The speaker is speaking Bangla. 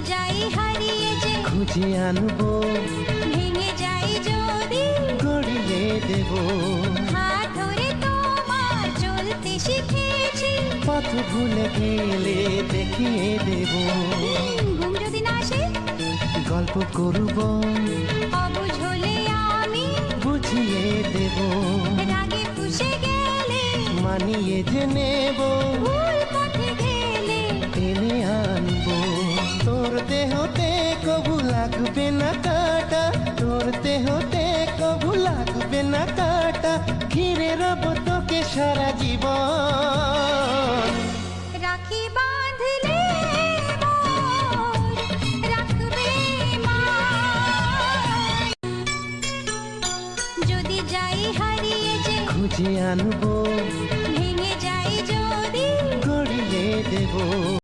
যাই হারিয়ে যে খুঁজে আনবো, ভেঙে যাই যদি গড়িয়ে দেব। হাত ধরে তোমার চলতে শিখেছি, পথ ভুলে গেলে দেখিয়ে দেব। ঘুম যদি না আসে গল্প করব, অবুঝ হলে আমি বুঝিয়ে দেব। রাগে ফুঁসে গেলে মানিয়ে যে নেব, ভুল পথে গেলে টেনে আনবো। তোর দেহতে কবু লাগবে না কাটা, তোর দেহতে কবু লাগবে না কাটা। ঘিরে রব তোকে সারা জীবন। রাখি বাঁধলে মোর রাখবে মায়। যদি যাই হারিয়ে যে খুঁজে আনবো, ভেঙে যাই যদি গড়িয়ে দেব।